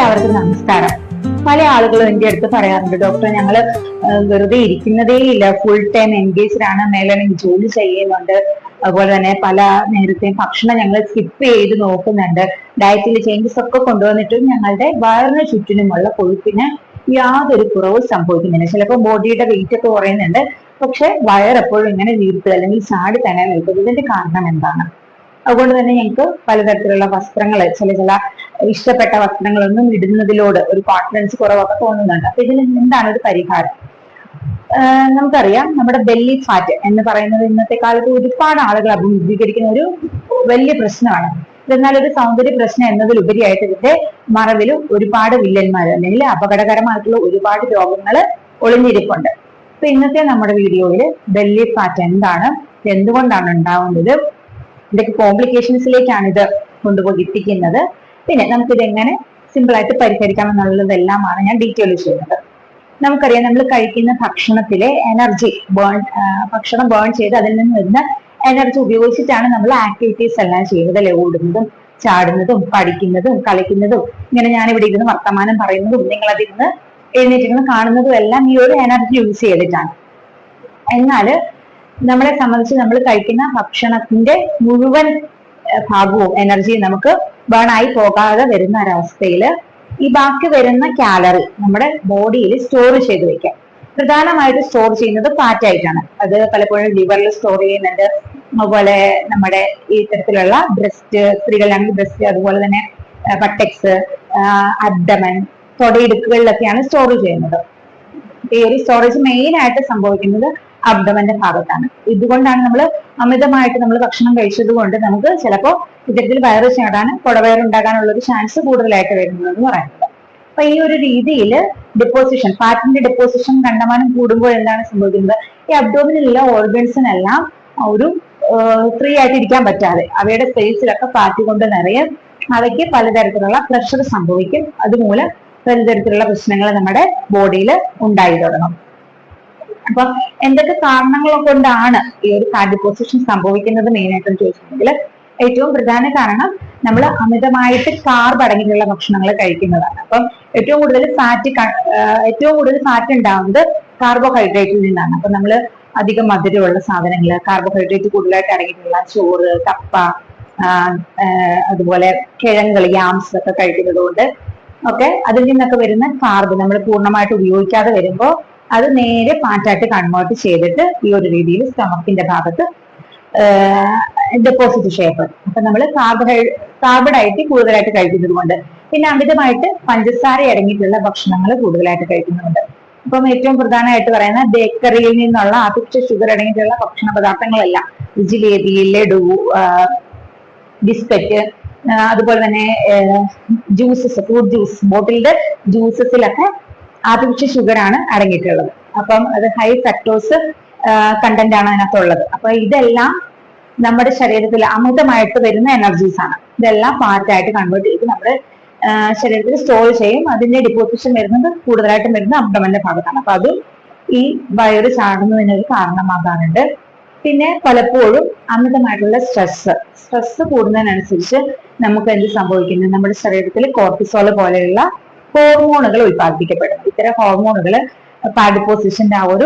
എല്ലാവർക്കും നമസ്കാരം. പല ആളുകളും എന്റെ അടുത്ത് പറയാറുണ്ട്, ഡോക്ടർ ഞങ്ങള് വെറുതെ ഇരിക്കുന്നതേ ഇല്ല, ഫുൾ ടൈം എൻഗേജ്ഡ് ആണ്, മേലാണെങ്കിൽ ജോലി ചെയ്യുന്നുണ്ട്, അതുപോലെ തന്നെ പല നേരത്തെയും ഭക്ഷണം ഞങ്ങൾ സ്കിപ്പ് ചെയ്ത് നോക്കുന്നുണ്ട്, ഡയറ്റിൽ ചേഞ്ചസ് ഒക്കെ കൊണ്ടുവന്നിട്ടും ഞങ്ങളുടെ വയറിന് ചുറ്റിനുമുള്ള കൊഴുപ്പിന് യാതൊരു കുറവും സംഭവിക്കുന്നില്ല. ചിലപ്പോൾ ബോഡിയുടെ വെയിറ്റ് ഒക്കെ കുറയുന്നുണ്ട്, പക്ഷെ വയർ എപ്പോഴും ഇങ്ങനെ വീർത്ത് അല്ലെങ്കിൽ ചാടി തന്നെ നിൽക്കുന്നത്. ഇതിന്റെ കാരണം എന്താണ്? അതുകൊണ്ട് തന്നെ ഞങ്ങൾക്ക് പലതരത്തിലുള്ള വസ്ത്രങ്ങൾ, ചില ഇഷ്ടപ്പെട്ട വസ്ത്രങ്ങളൊന്നും ഇടുന്നതിലോട് ഒരു കോൺഫിഡൻസ് കുറവൊക്കെ തോന്നുന്നുണ്ട്. അപ്പൊ ഇതിന് എന്താണ് ഒരു പരിഹാരം? നമുക്കറിയാം, നമ്മുടെ ബെല്ലി ഫാറ്റ് എന്ന് പറയുന്നത് ഇന്നത്തെ കാലത്ത് ഒരുപാട് ആളുകൾ അഭിമുഖീകരിക്കുന്ന ഒരു വലിയ പ്രശ്നമാണ്. എന്നാൽ ഒരു സൗന്ദര്യ പ്രശ്നം എന്നതിലുപരിയായിട്ട് ഇതിന്റെ മറവിൽ ഒരുപാട് വില്ലന്മാർ അല്ലെങ്കിൽ അപകടകരമായിട്ടുള്ള ഒരുപാട് രോഗങ്ങൾ ഒളിഞ്ഞിരിപ്പുണ്ട്. അപ്പൊ ഇന്നത്തെ നമ്മുടെ വീഡിയോയിൽ ബെല്ലി ഫാറ്റ് എന്താണ്, എന്തുകൊണ്ടാണ് ഉണ്ടാവുന്നത്, ഇതൊക്കെ കോംപ്ലിക്കേഷൻസിലേക്കാണ് ഇത് കൊണ്ടുപോയി എത്തിക്കുന്നത്, പിന്നെ നമുക്കിത് എങ്ങനെ സിമ്പിൾ ആയിട്ട് പരിഹരിക്കാം എന്നുള്ളതെല്ലാമാണ് ഞാൻ ഡീറ്റെയിൽ ചെയ്യുന്നത്. നമുക്കറിയാം, നമ്മൾ കഴിക്കുന്ന ഭക്ഷണത്തിലെ എനർജി ഭക്ഷണം ബേൺ ചെയ്ത് അതിൽ നിന്ന് വരുന്ന എനർജി ഉപയോഗിച്ചിട്ടാണ് നമ്മൾ ആക്ടിവിറ്റീസ് എല്ലാം ചെയ്യുന്നത് അല്ലെ? ഓടുന്നതും ചാടുന്നതും പഠിക്കുന്നതും കളിക്കുന്നതും, ഇങ്ങനെ ഞാനിവിടെ ഇരുന്ന് വർത്തമാനം പറയുന്നതും നിങ്ങൾ അതിരുന്ന് എഴുന്നേറ്റിരുന്ന് കാണുന്നതും എല്ലാം ഈ ഒരു എനർജി യൂസ് ചെയ്തിട്ടാണ്. എന്നാല് നമ്മളെ സംബന്ധിച്ച് നമ്മൾ കഴിക്കുന്ന ഭക്ഷണത്തിന്റെ മുഴുവൻ ഭാഗവും എനർജിയും നമുക്ക് ബേൺ ആയി പോകാതെ വരുന്ന ഒരവസ്ഥയിൽ ഈ ബാക്കി വരുന്ന കാലറി നമ്മുടെ ബോഡിയിൽ സ്റ്റോർ ചെയ്ത് വെക്കാം. പ്രധാനമായിട്ട് സ്റ്റോർ ചെയ്യുന്നത് ഫാറ്റ് ആയിട്ടാണ്. അത് പലപ്പോഴും ലിവറിൽ സ്റ്റോർ ചെയ്യുന്നുണ്ട്, അതുപോലെ നമ്മുടെ ഈ തരത്തിലുള്ള ബ്രസ്റ്റ്, സ്ത്രീകളിലാണെങ്കിൽ ബ്രസ്റ്റ്, അതുപോലെ തന്നെ ബട്ടക്സ്, അബ്ഡമൻ, തൊടയിടുക്കുകളിലൊക്കെയാണ് സ്റ്റോർ ചെയ്യുന്നത്. ഈ ഒരു സ്റ്റോറേജ് മെയിൻ ആയിട്ട് സംഭവിക്കുന്നത് അബ്ഡമന്റെ ഭാഗത്താണ്. ഇതുകൊണ്ടാണ് നമ്മൾ അമിതമായിട്ട് നമ്മൾ ഭക്ഷണം കഴിച്ചത് കൊണ്ട് നമുക്ക് ചിലപ്പോൾ ഇത്തരത്തിൽ വയറ് ചാടാനും കുടവയറുണ്ടാകാനുള്ള ഒരു ചാൻസ് കൂടുതലായിട്ട് വരുന്നത് എന്ന് പറയുന്നത്. അപ്പൊ ഈ ഒരു രീതിയിൽ ഡെപ്പോസിഷൻ, ഫാറ്റിന്റെ ഡെപ്പോസിഷൻ കണ്ടമാനം കൂടുമ്പോൾ എന്താണ് സംഭവിക്കുന്നത്? ഈ അബ്ഡോമിനിലുള്ള ഓർഗൻസിനെല്ലാം ഒരു ഫ്രീ ആയിട്ട് ഇരിക്കാൻ പറ്റാതെ അവയുടെ സ്പേസിലൊക്കെ ഫാറ്റ് കൊണ്ട് നിറയും. അവയ്ക്ക് പലതരത്തിലുള്ള പ്രഷർ സംഭവിക്കും. അതുമൂലം പലതരത്തിലുള്ള പ്രശ്നങ്ങൾ നമ്മുടെ ബോഡിയിൽ ഉണ്ടായി തുടങ്ങും. അപ്പൊ എന്തൊക്കെ കാരണങ്ങൾ കൊണ്ടാണ് ഈ ഒരു ഫാറ്റ് ഡെപ്പോസിഷൻ സംഭവിക്കുന്നത് സംഭവിക്കുന്നത് ചോദിച്ചിട്ടുണ്ടെങ്കിൽ ഏറ്റവും പ്രധാന കാരണം നമ്മൾ അമിതമായിട്ട് കാർബ് അടങ്ങിയിട്ടുള്ള ഭക്ഷണങ്ങൾ കഴിക്കുന്നതാണ്. അപ്പം ഏറ്റവും കൂടുതൽ ഫാറ്റ് ഉണ്ടാവുന്നത് കാർബോഹൈഡ്രേറ്റിൽ നിന്നാണ്. അപ്പൊ നമ്മൾ അധികം മധുരമുള്ള സാധനങ്ങൾ, കാർബോഹൈഡ്രേറ്റ് കൂടുതലായിട്ട് അടങ്ങിയിട്ടുള്ള ചോറ്, കപ്പ, അതുപോലെ കിഴങ്ങുകൾ, യാംസ് ഒക്കെ കഴിക്കുന്നത് കൊണ്ട് ഒക്കെ അതിൽ നിന്നൊക്കെ വരുന്ന കാർബ് നമ്മൾ പൂർണ്ണമായിട്ട് ഉപയോഗിക്കാതെ വരുമ്പോൾ അത് നേരെ ഫാറ്റായിട്ട് കൺവേർട്ട് ചെയ്തിട്ട് ഈ ഒരു രീതിയിൽ സ്റ്റമക്കിന്റെ ഭാഗത്ത് ഡെപ്പോസിറ്റ് ചെയ്യപ്പെടും. അപ്പൊ നമ്മൾ കാർബണായിട്ട് കൂടുതലായിട്ട് കഴിക്കുന്നത് കൊണ്ട്, പിന്നെ അമിതമായിട്ട് പഞ്ചസാര അടങ്ങിയിട്ടുള്ള ഭക്ഷണങ്ങൾ കൂടുതലായിട്ട് കഴിക്കുന്നുണ്ട്. അപ്പം ഏറ്റവും പ്രധാനമായിട്ട് പറയുന്ന ബേക്കറിയിൽ നിന്നുള്ള ആർട്ടിഫിഷ്യൽ ഷുഗർ അടങ്ങിയിട്ടുള്ള ഭക്ഷണ പദാർത്ഥങ്ങളെല്ലാം, ജിലേബി, ലഡു, ബിസ്ക്കറ്റ്, അതുപോലെ തന്നെ ജ്യൂസസ്, ഫ്രൂട്ട് ജ്യൂസ്, ബോട്ടിൽഡ് ജ്യൂസസിലൊക്കെ ആർട്ടിഫിഷ്യൽ ഷുഗർ ആണ് അടങ്ങിയിട്ടുള്ളത്. അപ്പം അത് ഹൈ ഫ്രക്ടോസ് കണ്ടന്റ് ആണ് അതിനകത്തുള്ളത്. അപ്പൊ ഇതെല്ലാം നമ്മുടെ ശരീരത്തിൽ അമിതമായിട്ട് വരുന്ന എനർജീസ് ആണ്. ഇതെല്ലാം ഫാറ്റായിട്ട് കൺവേർട്ട് ചെയ്ത് നമ്മുടെ ശരീരത്തിൽ സ്റ്റോർ ചെയ്യും. അതിന്റെ ഡിപ്പോസിഷൻ വരുന്നത് കൂടുതലായിട്ടും വരുന്നത് അബ്ഡമന്റെ ഭാഗത്താണ്. അപ്പൊ അതും ഈ വയറ് ചാടുന്നതിനൊരു കാരണമാകാറുണ്ട്. പിന്നെ പലപ്പോഴും അമിതമായിട്ടുള്ള സ്ട്രെസ് കൂടുന്നതിനനുസരിച്ച് നമുക്ക് എന്ത് സംഭവിക്കുന്നു? നമ്മുടെ ശരീരത്തിൽ കോർട്ടിസോൾ പോലെയുള്ള ഹോർമോണുകൾ ഉത്പാദിപ്പിക്കപ്പെടുന്നു. ഇത്തരം ഹോർമോണുകൾ ഫാറ്റ് ഡെപ്പോസിഷന്റെ ആ ഒരു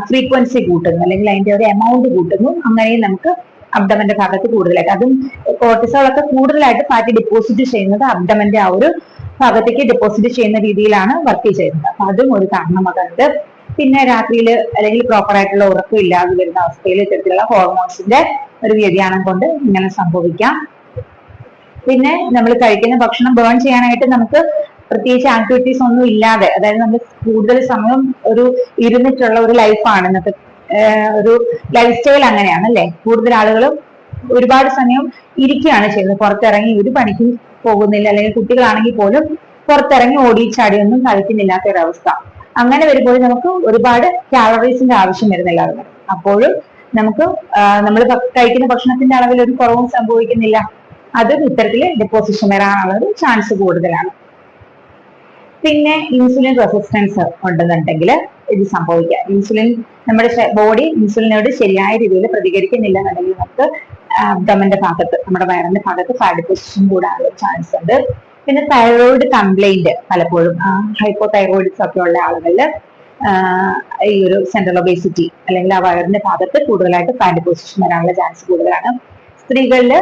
ഫ്രീക്വൻസി കൂട്ടുന്നു, അല്ലെങ്കിൽ അതിന്റെ ഒരു എമൗണ്ട് കൂട്ടുന്നു. അങ്ങനെയും നമുക്ക് അബ്ഡമന്റെ ഭാഗത്ത് കൂടുതലായിട്ട്, അതും കോർട്ടിസോൾ ഒക്കെ കൂടുതലായിട്ട് ഫാറ്റ് ഡെപ്പോസിറ്റ് ചെയ്യുന്നത് അബ്ഡമന്റെ ആ ഒരു ഭാഗത്തേക്ക് ഡെപ്പോസിറ്റ് ചെയ്യുന്ന രീതിയിലാണ് വർക്ക് ചെയ്യുന്നത്. അപ്പൊ അതും ഒരു കാരണമാകുന്നത്. പിന്നെ രാത്രിയിൽ അല്ലെങ്കിൽ പ്രോപ്പർ ആയിട്ടുള്ള ഉറക്കം ഇല്ലാതെ വരുന്ന അവസ്ഥയിൽ ഇത്തരത്തിലുള്ള ഹോർമോൺസിന്റെ ഒരു വ്യതിയാനം കൊണ്ട് ഇങ്ങനെ സംഭവിക്കാം. പിന്നെ നമ്മൾ കഴിക്കുന്ന ഭക്ഷണം ബേൺ ചെയ്യാനായിട്ട് നമുക്ക് പ്രത്യേകിച്ച് ആക്ടിവിറ്റീസ് ഒന്നും ഇല്ലാതെ, അതായത് നമ്മൾ കൂടുതൽ സമയം ഒരു ഇരുന്നിട്ടുള്ള ഒരു ലൈഫാണ് ഇന്നത്തെ ഒരു ലൈഫ് സ്റ്റൈൽ, അങ്ങനെയാണ് അല്ലെ? കൂടുതൽ ആളുകളും ഒരുപാട് സമയം ഇരിക്കുകയാണ് ചെയ്യുന്നത്. പുറത്തിറങ്ങി ഒരു പണിക്കും പോകുന്നില്ല, അല്ലെങ്കിൽ കുട്ടികളാണെങ്കിൽ പോലും പുറത്തിറങ്ങി ഓടിച്ചാടിയൊന്നും കളിക്കുന്നില്ലാത്ത ഒരവസ്ഥ. അങ്ങനെ വരുമ്പോൾ നമുക്ക് ഒരുപാട് കാലറീസിന്റെ ആവശ്യം വരുന്നില്ല. അപ്പോഴും നമുക്ക് നമ്മൾ കഴിക്കുന്ന ഭക്ഷണത്തിന്റെ അളവിൽ ഒരു കുറവും സംഭവിക്കുന്നില്ല. അതും ഇത്തരത്തിൽ ഡെപ്പോസിഷൻ വരാനുള്ള ഒരു ചാൻസ് കൂടുതലാണ്. പിന്നെ ഇൻസുലിൻ റെസിസ്റ്റൻസ് ഉണ്ടെന്നുണ്ടെങ്കിൽ ഇത് സംഭവിക്കാം. ഇൻസുലിൻ, നമ്മുടെ ബോഡി ഇൻസുലിനോട് ശരിയായ രീതിയിൽ പ്രതികരിക്കുന്നില്ല എന്നുണ്ടെങ്കിൽ നമുക്ക് അബ്ഡമന്റെ ഭാഗത്ത്, നമ്മുടെ വയറിന്റെ ഭാഗത്ത് ഫാറ്റ് ഡെപ്പോസിഷൻ കൂടാനുള്ള ചാൻസ് ഉണ്ട്. പിന്നെ തൈറോയിഡ് കംപ്ലൈന്റ് പലപ്പോഴും ഹൈപ്പോ തൈറോയിഡ്സ് ഒക്കെ ഉള്ള ആളുകളിൽ ഈ ഒരു സെൻട്രൽ ഒബേസിറ്റി അല്ലെങ്കിൽ ആ വയറിന്റെ ഭാഗത്ത് കൂടുതലായിട്ട് ഫാറ്റ് പൊസിഷൻ വരാനുള്ള ചാൻസ് കൂടുതലാണ്. സ്ത്രീകളിൽ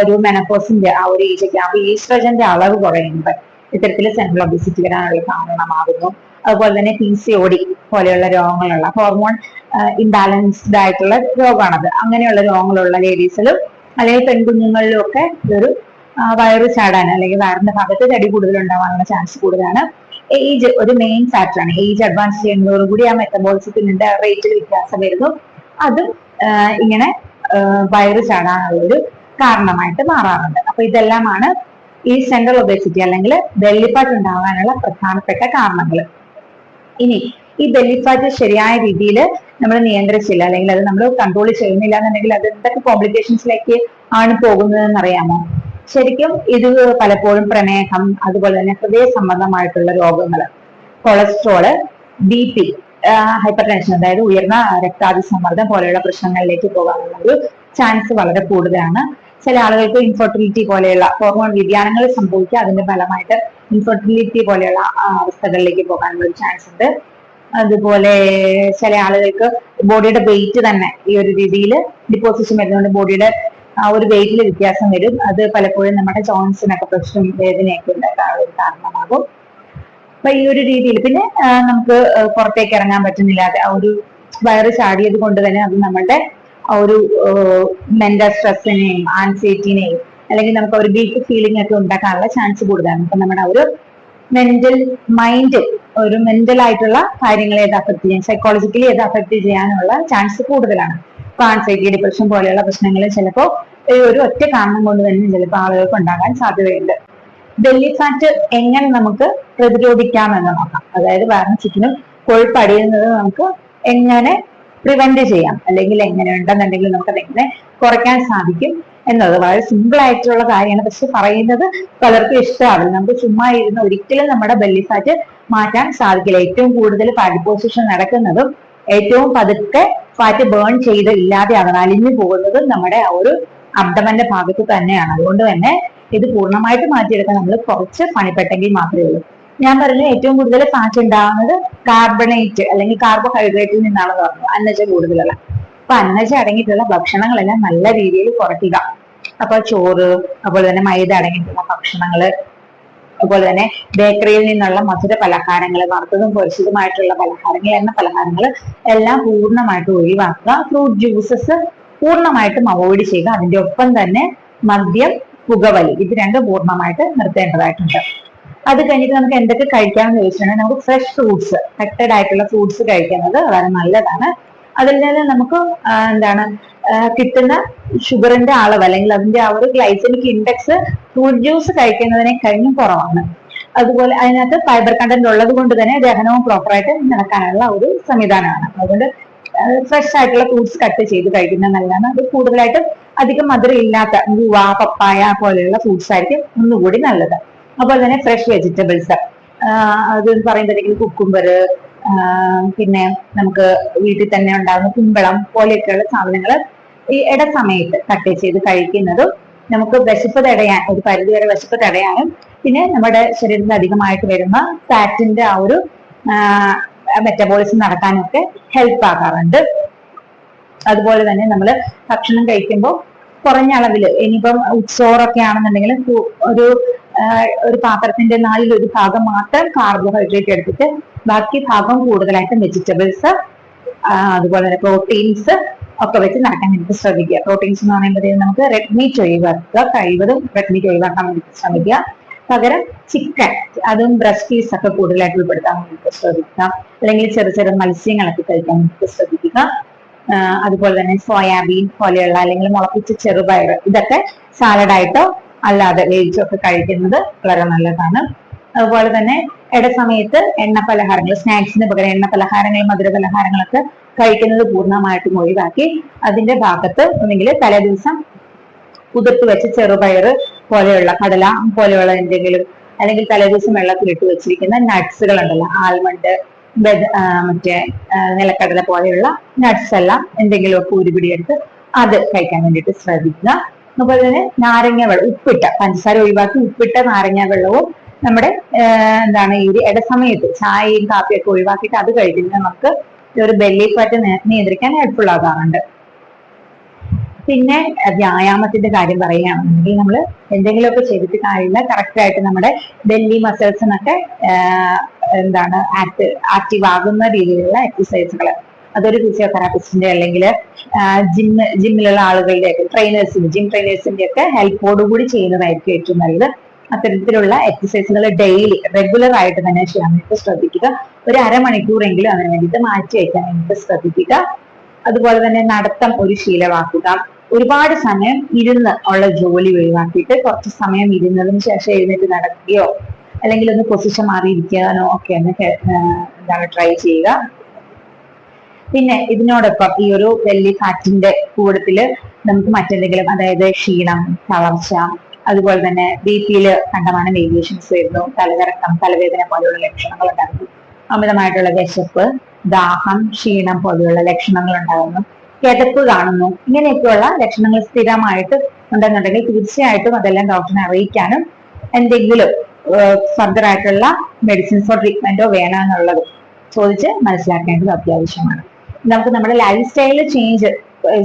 ഒരു മെനപ്പോസിന്റെ ആ ഒരു ഏജ് ഒക്കെ ആകുമ്പോൾ ഈസ്ട്രജന്റെ അളവ് കുറയുമ്പോൾ ഇത്തരത്തിൽ സെൻട്രൽ ഒബേസിറ്റി വരാനുള്ള കാരണമാകുന്നു. അതുപോലെ തന്നെ PCOD പോലെയുള്ള രോഗങ്ങളുള്ള ഹോർമോൺ ഇംബാലൻസ്ഡ് ആയിട്ടുള്ള രോഗമാണത്. അങ്ങനെയുള്ള രോഗങ്ങളുള്ള ലേഡീസിലും അല്ലെങ്കിൽ പെൺകുഞ്ഞുങ്ങളിലും ഒക്കെ ഇതൊരു വയറ് ചാടാൻ അല്ലെങ്കിൽ വയറിന്റെ ഭാഗത്ത് തടി കൂടുതൽ ഉണ്ടാവാനുള്ള ചാൻസ് കൂടുതലാണ്. ഏജ് ഒരു മെയിൻ ഫാക്ടറാണ്. ഏജ് അഡ്വാൻസ് ചെയ്യുന്നതോടുകൂടി ആ മെറ്റബോളിസത്തിന്റെ റേറ്റിൽ വ്യത്യാസം വരുന്നു. അത് ഇങ്ങനെ വയറ് ചാടാനുള്ള ഒരു കാരണമായിട്ട് മാറാറുണ്ട്. അപ്പൊ ഇതെല്ലാമാണ് ഈ സെൻട്രൽ ഒബേസിറ്റി അല്ലെങ്കിൽ ബെല്ലിഫാറ്റ് ഉണ്ടാകാനുള്ള പ്രധാനപ്പെട്ട കാരണങ്ങൾ. ഇനി ഈ ബെല്ലിഫാറ്റ് ശരിയായ രീതിയിൽ നമ്മൾ നിയന്ത്രിച്ചില്ല അല്ലെങ്കിൽ അത് നമ്മൾ കൺട്രോൾ ചെയ്യുന്നില്ല എന്നുണ്ടെങ്കിൽ അത് എന്തൊക്കെ കോംപ്ലിക്കേഷൻസിലേക്ക് ആണ് പോകുന്നതെന്ന് അറിയാമോ? ശരിക്കും ഇത് പലപ്പോഴും പ്രമേഹം, അതുപോലെ തന്നെ ഹൃദയ സംബന്ധമായിട്ടുള്ള രോഗങ്ങൾ, കൊളസ്ട്രോള്, BP, ഹൈപ്പർ ടെൻഷൻ അതായത് ഉയർന്ന രക്താതിസമ്മർദ്ദം പോലെയുള്ള പ്രശ്നങ്ങളിലേക്ക് പോകാനുള്ള ഒരു ചാൻസ് വളരെ കൂടുതലാണ്. ചില ആളുകൾക്ക് ഇൻഫെർട്ടിലിറ്റി പോലെയുള്ള ഹോർമോൺ വ്യതിയാനങ്ങൾ സംഭവിക്കുക അതിന്റെ ഫലമായിട്ട് ഇൻഫെർട്ടിലിറ്റി പോലെയുള്ള അവസ്ഥകളിലേക്ക് പോകാനുള്ള ഒരു ചാൻസ് ഉണ്ട്. അതുപോലെ ചില ആളുകൾക്ക് ബോഡിയുടെ വെയിറ്റ് തന്നെ ഈ ഒരു രീതിയിൽ ഡിപ്പോസിഷൻ വരുന്നതുകൊണ്ട് ബോഡിയുടെ ആ ഒരു വെയിറ്റിൽ വ്യത്യാസം വരും. അത് പലപ്പോഴും നമ്മുടെ ജോയിൻസിനൊക്കെ പ്രശ്നം വേദനയൊക്കെ ഉണ്ടാക്കാനുള്ള ഒരു കാരണമാകും. അപ്പൊ ഈ ഒരു രീതിയിൽ പിന്നെ നമുക്ക് പുറത്തേക്ക് ഇറങ്ങാൻ പറ്റുന്നില്ല. ആ ഒരു വയറ് ചാടിയത് കൊണ്ട് തന്നെ അത് നമ്മളുടെ ആ ഒരു മെന്റൽ സ്ട്രെസ്സിനെയും ആൻസൈറ്റിനെയും അല്ലെങ്കിൽ നമുക്ക് ഒരു വീക്ക് ഫീലിംഗ് ഒക്കെ ഉണ്ടാക്കാനുള്ള ചാൻസ് കൂടുതലാണ്. അപ്പൊ നമ്മുടെ ഒരു മെന്റൽ മൈൻഡ് ഒരു മെന്റൽ ആയിട്ടുള്ള കാര്യങ്ങളെ ഇത് അഫക്ട് ചെയ്യാൻ, സൈക്കോളജിക്കലി ഇത് അഫക്ട് ചെയ്യാനുള്ള ചാൻസ് കൂടുതലാണ്. ഇപ്പൊ ആൻസൈറ്റി, ഡിപ്രഷൻ പോലെയുള്ള പ്രശ്നങ്ങൾ ചിലപ്പോൾ ഈ ഒരു ഒറ്റ കാരണം കൊണ്ട് തന്നെ ചിലപ്പോൾ ആളുകൾക്ക് ഉണ്ടാകാൻ സാധ്യതയുണ്ട്. ബെല്ലി ഫാറ്റ് എങ്ങനെ നമുക്ക് പ്രതിരോധിക്കാമെന്ന് നോക്കാം. അതായത് വയറിന് ചുറ്റിനും കൊഴുപ്പ് അടിയുന്നത് നമുക്ക് എങ്ങനെ പ്രിവെന്റ് ചെയ്യാം അല്ലെങ്കിൽ എങ്ങനെ ഉണ്ടെന്നുണ്ടെങ്കിൽ നമുക്ക് അതെങ്ങനെ കുറയ്ക്കാൻ സാധിക്കും എന്നത് വളരെ സിമ്പിൾ ആയിട്ടുള്ള കാര്യമാണ്. പക്ഷെ പറയുന്നത് പലർക്കും ഇഷ്ടമാവില്ല. നമുക്ക് ചുമ്മാ ഇരുന്ന് ഒരിക്കലും നമ്മുടെ ബെല്ലി ഫാറ്റ് മാറ്റാൻ സാധിക്കില്ല. ഏറ്റവും കൂടുതൽ ഫാറ്റ് പൊസിഷൻ നടക്കുന്നതും ഏറ്റവും പതുക്കെ ഫാറ്റ് ബേൺ ചെയ്ത് ഇല്ലാതെയാകണം, അലിഞ്ഞു പോകുന്നതും നമ്മുടെ ആ ഒരു അബ്ഡമന്റെ ഭാഗത്ത് തന്നെയാണ്. അതുകൊണ്ട് തന്നെ ഇത് പൂർണ്ണമായിട്ട് മാറ്റിയെടുക്കാൻ നമ്മൾ കുറച്ച് പണിപ്പെട്ടെങ്കിൽ മാത്രമേ ഉള്ളൂ. ഞാൻ പറഞ്ഞു ഏറ്റവും കൂടുതൽ ഫാറ്റ് ഉണ്ടാകുന്നത് കാർബണേറ്റ് അല്ലെങ്കിൽ കാർബോഹൈഡ്രേറ്റിൽ നിന്നാണെന്ന് പറഞ്ഞു, അന്നജം കൂടുതലുള്ള. അപ്പൊ അന്നജം അടങ്ങിയിട്ടുള്ള ഭക്ഷണങ്ങളെല്ലാം നല്ല രീതിയിൽ കുറയ്ക്കുക. അപ്പൊ ചോറ്, അതുപോലെ തന്നെ മൈദ അടങ്ങിയിട്ടുള്ള ഭക്ഷണങ്ങള്, അതുപോലെ തന്നെ ബേക്കറിയിൽ നിന്നുള്ള മധുര പലഹാരങ്ങൾ, വറുത്തതും പൊരിച്ചതുമായിട്ടുള്ള പലഹാരങ്ങൾ, എണ്ണ പലഹാരങ്ങൾ എല്ലാം പൂർണ്ണമായിട്ട് ഒഴിവാക്കുക. ഫ്രൂട്ട് ജ്യൂസസ് പൂർണ്ണമായിട്ടും അവോയ്ഡ് ചെയ്യുക. അതിന്റെ ഒപ്പം തന്നെ മദ്യം, പുകവലി, ഇത് രണ്ടും പൂർണ്ണമായിട്ട് നിർത്തേണ്ടതായിട്ടുണ്ട്. അത് കഴിഞ്ഞിട്ട് നമുക്ക് എന്തൊക്കെ കഴിക്കാമെന്ന് ചോദിച്ചിട്ടുണ്ടെങ്കിൽ നമുക്ക് ഫ്രഷ് ഫ്രൂട്ട്സ്, കട്ടഡ് ആയിട്ടുള്ള ഫ്രൂട്ട്സ് കഴിക്കുന്നത് വളരെ നല്ലതാണ്. അതിൽ നിന്ന് നമുക്ക് എന്താണ് കിട്ടുന്ന ഷുഗറിന്റെ അളവ് അല്ലെങ്കിൽ അതിന്റെ ആ ഒരു ഗ്ലൈസമിക് ഇൻഡെക്സ് ഫ്രൂട്ട് ജ്യൂസ് കഴിക്കുന്നതിനെ കഴിഞ്ഞും കുറവാണ്. അതുപോലെ അതിനകത്ത് ഫൈബർ കണ്ടന്റ് ഉള്ളത് കൊണ്ട് തന്നെ ദഹനവും പ്രോപ്പറായിട്ട് നടക്കാനുള്ള ഒരു സംവിധാനമാണ്. അതുകൊണ്ട് ഫ്രഷ് ആയിട്ടുള്ള ഫ്രൂട്ട്സ് കട്ട് ചെയ്ത് കഴിക്കുന്നത് നല്ലതാണ്. അത് കൂടുതലായിട്ട് അധികം മധുരം ഇല്ലാത്ത ഗുവ, പപ്പായ പോലെയുള്ള ഫ്രൂട്ട്സ് ആയിരിക്കും ഒന്നുകൂടി നല്ലത്. അതുപോലെ തന്നെ ഫ്രഷ് വെജിറ്റബിൾസ്, അത് പറയുമ്പോഴത്തേക്കും കുക്കുംബർ, പിന്നെ നമുക്ക് വീട്ടിൽ തന്നെ ഉണ്ടാകുന്ന കുമ്പളം പോലെയൊക്കെയുള്ള സാധനങ്ങൾ ഈ സമയത്ത് കട്ട് ചെയ്ത് കഴിക്കുന്നതും നമുക്ക് വിശപ്പ് തടയാൻ, ഒരു പരിധിവരെ വിശപ്പ് തടയാനും പിന്നെ നമ്മുടെ ശരീരത്തിൽ അധികമായിട്ട് വരുന്ന ഫാറ്റിന്റെ ആ ഒരു മെറ്റബോളിസം നടക്കാനും ഒക്കെ ഹെൽപ്പ് ആകാറുണ്ട്. അതുപോലെ തന്നെ നമ്മൾ ഭക്ഷണം കഴിക്കുമ്പോൾ കുറഞ്ഞ അളവിൽ, ഇനിയിപ്പം ചോറൊക്കെ ആണെന്നുണ്ടെങ്കിൽ ഒരു പാത്രത്തിന്റെ 1/4 ഭാഗം മാത്രം കാർബോഹൈഡ്രേറ്റ് എടുത്തിട്ട് ബാക്കി ഭാഗം കൂടുതലായിട്ടും വെജിറ്റബിൾസ്, അതുപോലെ തന്നെ പ്രോട്ടീൻസ് ഒക്കെ വെച്ച് നടക്കാൻ വേണ്ടി ശ്രമിക്കുക. പ്രോട്ടീൻസ് എന്ന് പറയുമ്പോഴത്തേക്കും നമുക്ക് റെഡ് മീറ്റ് ഒഴിവാക്കുക, കഴിവതും റെഡ് മീറ്റ് ഒഴിവാക്കാൻ വേണ്ടി ശ്രമിക്കുക. പകരം ചിക്കൻ, അതും ബ്രസ്റ്റ് പീസ് ഒക്കെ കൂടുതലായിട്ട് ഉൾപ്പെടുത്താൻ വേണ്ടി ശ്രദ്ധിക്കുക. അല്ലെങ്കിൽ ചെറു ചെറു മത്സ്യങ്ങളൊക്കെ കഴിക്കാൻ വേണ്ടി ശ്രദ്ധിക്കുക. അതുപോലെ തന്നെ സോയാബീൻ പോലെയുള്ള അല്ലെങ്കിൽ മുളപ്പിച്ച ചെറുപയർ, ഇതൊക്കെ സാലഡായിട്ടോ അല്ലാതെ വേവിച്ചൊക്കെ കഴിക്കുന്നത് വളരെ നല്ലതാണ്. അതുപോലെ തന്നെ സമയത്ത് എണ്ണ പലഹാരങ്ങൾ, സ്നാക്സിന് പകരം എണ്ണ പലഹാരങ്ങൾ, മധുര പലഹാരങ്ങളൊക്കെ കഴിക്കുന്നത് പൂർണ്ണമായിട്ടും ഒഴിവാക്കി അതിന്റെ ഭാഗത്ത് ഒന്നെങ്കിൽ തലേദിവസം കുതിർത്ത് വെച്ച് ചെറുപയർ പോലെയുള്ള, കടല പോലെയുള്ള എന്തെങ്കിലും, അല്ലെങ്കിൽ തലേദിവസം വെള്ളത്തിലിട്ട് വെച്ചിരിക്കുന്ന നട്ട്സുകൾ ഉണ്ടല്ലോ, ആൽമണ്ട്, മറ്റേ നിലക്കടല പോലെയുള്ള നട്ട്സ് എല്ലാം എന്തെങ്കിലുമൊക്കെ ഉരുപിടിയെടുത്ത് അത് കഴിക്കാൻ വേണ്ടിയിട്ട് ശ്രദ്ധിക്കുക. അതുപോലെ തന്നെ നാരങ്ങ വെള്ളം, ഉപ്പിട്ട, പഞ്ചസാര ഒഴിവാക്കി ഉപ്പിട്ട നാരങ്ങ വെള്ളവും നമ്മുടെ എന്താണ് ഈ ഒരു ഇടസമയത്ത് ചായയും കാപ്പിയൊക്കെ ഒഴിവാക്കിയിട്ട് അത് കഴിക്കുന്നത് നമുക്ക് ഒരു ബെല്ലി ഫാറ്റ് നിയന്ത്രിക്കാൻ ഹെൽപ്ഫുൾ ആകാറുണ്ട്. പിന്നെ വ്യായാമത്തിന്റെ കാര്യം പറയുകയാണെന്നുണ്ടെങ്കിൽ നമ്മൾ എന്തെങ്കിലുമൊക്കെ ചെയ്തിട്ട് കാര്യമില്ല, കറക്റ്റ് ആയിട്ട് നമ്മുടെ ബെല്ലി മസിൽസിനൊക്കെ എന്താണ് ആക്റ്റീവ് ആകുന്ന രീതിയിലുള്ള എക്സസൈസുകൾ, അതൊരു ഫിസിയോതെറാപ്പിസ്റ്റിന്റെ അല്ലെങ്കിൽ ജിമ്മിലുള്ള ആളുകളുടെ ഒക്കെ ജിം ട്രെയിനേഴ്സിന്റെ ഒക്കെ ഹെൽപ്പോടുകൂടി ചെയ്യുന്നതായിരിക്കും ഏറ്റവും നല്ലത്. അത്തരത്തിലുള്ള എക്സസൈസുകൾ ഡെയിലി റെഗുലർ ആയിട്ട് തന്നെ ചെയ്യാൻ വേണ്ടിയിട്ട് ശ്രദ്ധിക്കുക. ഒരു അരമണിക്കൂറെങ്കിലും അതിന് വേണ്ടിയിട്ട് മാറ്റി വയ്ക്കാൻ വേണ്ടിയിട്ട് ശ്രദ്ധിക്കുക. അതുപോലെ തന്നെ നടത്തം ഒരു ശീലമാക്കുക. ഒരുപാട് സമയം ഇരുന്ന് ഉള്ള ജോലി ഒഴിവാക്കിയിട്ട് കുറച്ച് സമയം ഇരുന്നതിന് ശേഷം എഴുന്നേറ്റ് നടക്കുകയോ അല്ലെങ്കിൽ ഒന്ന് പൊസിഷൻ മാറിയിരിക്കാനോ ഒക്കെ ഒന്ന് എന്താണ് ട്രൈ ചെയ്യുക. പിന്നെ ഇതിനോടൊപ്പം ഈ ഒരു ബെല്ലി ഫാറ്റിന്റെ കൂട്ടത്തില് നമുക്ക് മറ്റെന്തെങ്കിലും, അതായത് ക്ഷീണം, തളർച്ച, അതുപോലെ തന്നെ ബിപിയിൽ കണ്ടമാനം വേരിയേഷൻസ് വരുന്നു, തലകറക്കം, തലവേദന പോലെയുള്ള ലക്ഷണങ്ങൾ ഉണ്ടാകുന്നു, അമിതമായിട്ടുള്ള വിശപ്പ്, ദാഹം, ക്ഷീണം പോലെയുള്ള ലക്ഷണങ്ങൾ ഉണ്ടാകുന്നു, കിതപ്പ് കാണുന്നു, ഇങ്ങനെയൊക്കെയുള്ള ലക്ഷണങ്ങൾ സ്ഥിരമായിട്ട് ഉണ്ടെന്നുണ്ടെങ്കിൽ തീർച്ചയായിട്ടും അതെല്ലാം ഡോക്ടറിനെ അറിയിക്കാനും എന്തെങ്കിലും ഫർദർ ആയിട്ടുള്ള മെഡിസിൻസോ ട്രീറ്റ്മെന്റോ വേണമെന്നുള്ളത് ചോദിച്ച് മനസ്സിലാക്കേണ്ടത് അത്യാവശ്യമാണ്. നമുക്ക് നമ്മുടെ ലൈഫ് സ്റ്റൈലിൽ ചേഞ്ച്,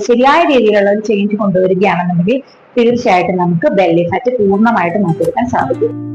ശരിയായ രീതിയിലുള്ള ഒരു ചേഞ്ച് കൊണ്ടുവരികയാണെന്നുണ്ടെങ്കിൽ തീർച്ചയായിട്ടും നമുക്ക് ബെല്ലി ഫാറ്റ് പൂർണ്ണമായിട്ട് മാറ്റിയെടുക്കാൻ സാധിക്കും.